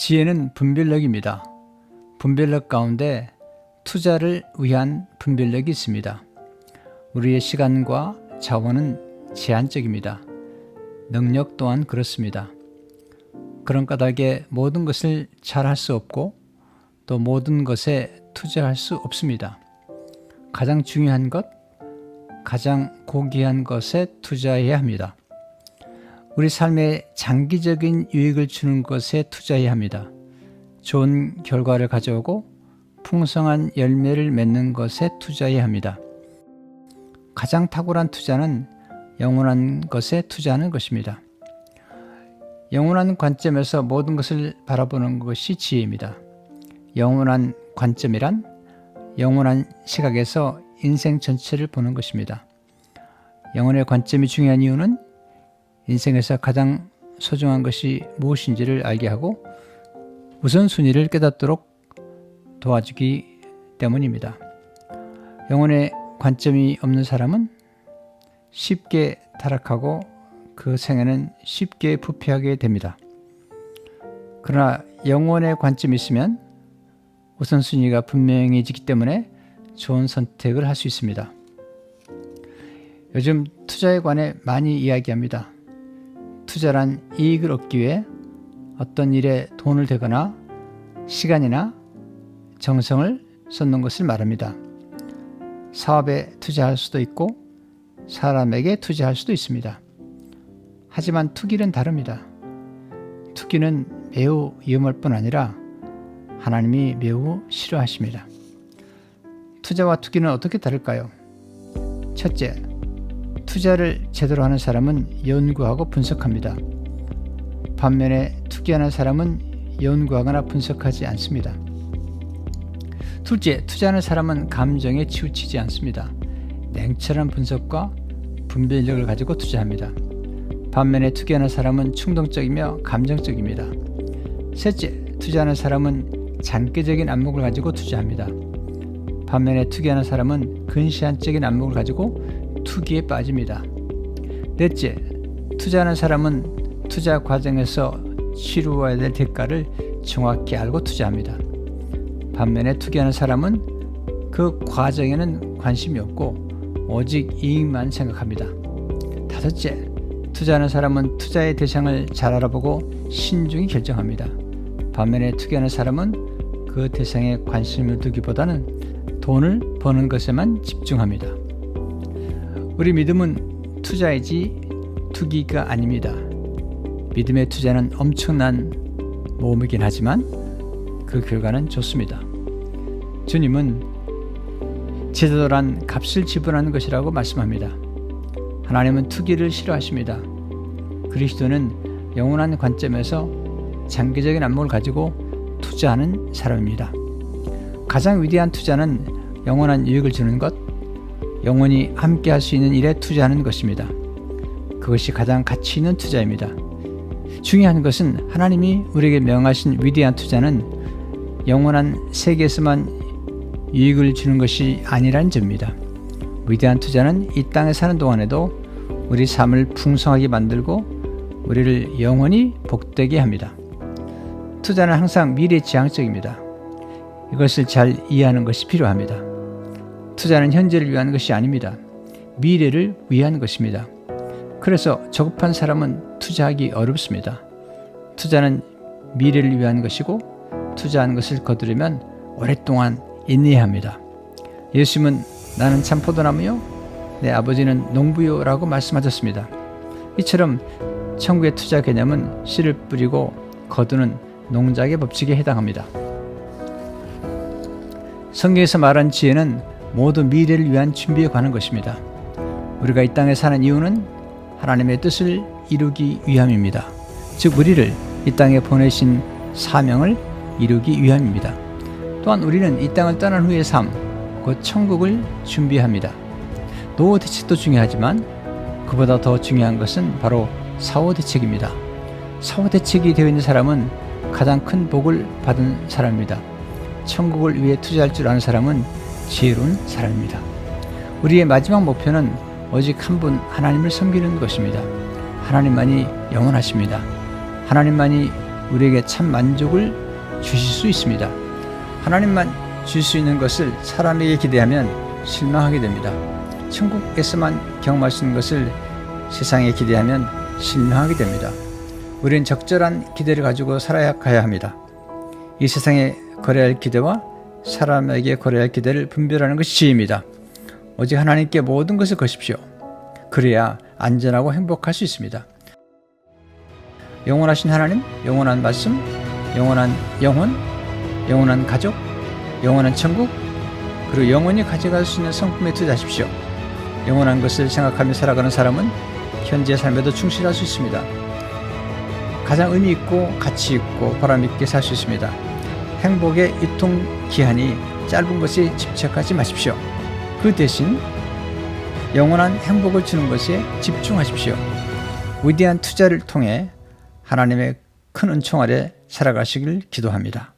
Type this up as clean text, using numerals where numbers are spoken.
지혜는 분별력입니다. 분별력 가운데 투자를 위한 분별력이 있습니다. 우리의 시간과 자원은 제한적입니다. 능력 또한 그렇습니다. 그런 까닭에 모든 것을 잘할 수 없고 또 모든 것에 투자할 수 없습니다. 가장 중요한 것, 가장 고귀한 것에 투자해야 합니다. 우리 삶에 장기적인 유익을 주는 것에 투자해야 합니다. 좋은 결과를 가져오고 풍성한 열매를 맺는 것에 투자해야 합니다. 가장 탁월한 투자는 영원한 것에 투자하는 것입니다. 영원한 관점에서 모든 것을 바라보는 것이 지혜입니다. 영원한 관점이란 영원한 시각에서 인생 전체를 보는 것입니다. 영혼의 관점이 중요한 이유는 인생에서 가장 소중한 것이 무엇인지를 알게 하고 우선순위를 깨닫도록 도와주기 때문입니다. 영혼의 관점이 없는 사람은 쉽게 타락하고 그 생애는 쉽게 부패하게 됩니다. 그러나 영혼의 관점이 있으면 우선순위가 분명해지기 때문에 좋은 선택을 할 수 있습니다. 요즘 투자에 관해 많이 이야기합니다. 투자란 이익을 얻기 위해 어떤 일에 돈을 대거나 시간이나 정성을 쏟는 것을 말합니다. 사업에 투자할 수도 있고 사람에게 투자할 수도 있습니다. 하지만 투기는 다릅니다. 투기는 매우 위험할 뿐 아니라 하나님이 매우 싫어하십니다. 투자와 투기는 어떻게 다를까요? 첫째, 투자를 제대로 하는 사람은 연구하고 분석합니다. 반면에 투기하는 사람은 연구하거나 분석하지 않습니다. 둘째, 투자하는 사람은 감정에 치우치지 않습니다. 냉철한 분석과 분별력을 가지고 투자합니다. 반면에 투기하는 사람은 충동적이며 감정적입니다. 셋째, 투자하는 사람은 장기적인 안목을 가지고 투자합니다. 반면에 투기하는 사람은 근시안적인 안목을 가지고 투기에 빠집니다. 넷째, 투자하는 사람은 투자 과정에서 치루어야 될 대가를 정확히 알고 투자합니다. 반면에 투기하는 사람은 그 과정에는 관심이 없고 오직 이익만 생각합니다. 다섯째, 투자하는 사람은 투자의 대상을 잘 알아보고 신중히 결정합니다. 반면에 투기하는 사람은 그 대상에 관심을 두기보다는 돈을 버는 것에만 집중합니다. 우리 믿음은 투자이지 투기가 아닙니다. 믿음의 투자는 엄청난 모험이긴 하지만 그 결과는 좋습니다. 주님은 제도란 값을 지불하는 것이라고 말씀합니다. 하나님은 투기를 싫어하십니다. 그리스도는 영원한 관점에서 장기적인 안목을 가지고 투자하는 사람입니다. 가장 위대한 투자는 영원한 유익을 주는 것, 영원히 함께 할 수 있는 일에 투자하는 것입니다. 그것이 가장 가치 있는 투자입니다. 중요한 것은 하나님이 우리에게 명하신 위대한 투자는 영원한 세계에서만 유익을 주는 것이 아니라는 점입니다. 위대한 투자는 이 땅에 사는 동안에도 우리 삶을 풍성하게 만들고 우리를 영원히 복되게 합니다. 투자는 항상 미래지향적입니다. 이것을 잘 이해하는 것이 필요합니다. 투자는 현재를 위한 것이 아닙니다. 미래를 위한 것입니다. 그래서 조급한 사람은 투자하기 어렵습니다. 투자는 미래를 위한 것이고 투자한 것을 거두려면 오랫동안 인내해야 합니다. 예수님은 나는 참 포도나무요 내 아버지는 농부요 라고 말씀하셨습니다. 이처럼 천국의 투자 개념은 씨를 뿌리고 거두는 농작의 법칙에 해당합니다. 성경에서 말한 지혜는 모두 미래를 위한 준비에 관한 것입니다. 우리가 이 땅에 사는 이유는 하나님의 뜻을 이루기 위함입니다. 즉 우리를 이 땅에 보내신 사명을 이루기 위함입니다. 또한 우리는 이 땅을 떠난 후의 삶, 곧 천국을 준비합니다. 노후 대책도 중요하지만 그보다 더 중요한 것은 바로 사후 대책입니다. 사후 대책이 되어 있는 사람은 가장 큰 복을 받은 사람입니다. 천국을 위해 투자할 줄 아는 사람은 지혜로운 사람입니다. 우리의 마지막 목표는 오직 한 분 하나님을 섬기는 것입니다. 하나님만이 영원하십니다. 하나님만이 우리에게 참 만족을 주실 수 있습니다. 하나님만 줄 수 있는 것을 사람에게 기대하면 실망하게 됩니다. 천국에서만 경험할 수 있는 것을 세상에 기대하면 실망하게 됩니다. 우리는 적절한 기대를 가지고 살아가야 합니다. 이 세상에 거래할 기대와 사람에게 거래할 기대를 분별하는 것이 지혜입니다. 오직 하나님께 모든 것을 거십시오. 그래야 안전하고 행복할 수 있습니다. 영원하신 하나님, 영원한 말씀, 영원한 영혼, 영원한 가족, 영원한 천국, 그리고 영원히 가져갈 수 있는 성품에 투자하십시오. 영원한 것을 생각하며 살아가는 사람은 현재 삶에도 충실할 수 있습니다. 가장 의미 있고 가치 있고 보람 있게 살 수 있습니다. 행복의 유통기한이 짧은 것에 집착하지 마십시오. 그 대신 영원한 행복을 주는 것에 집중하십시오. 위대한 투자를 통해 하나님의 큰 은총 아래 살아가시길 기도합니다.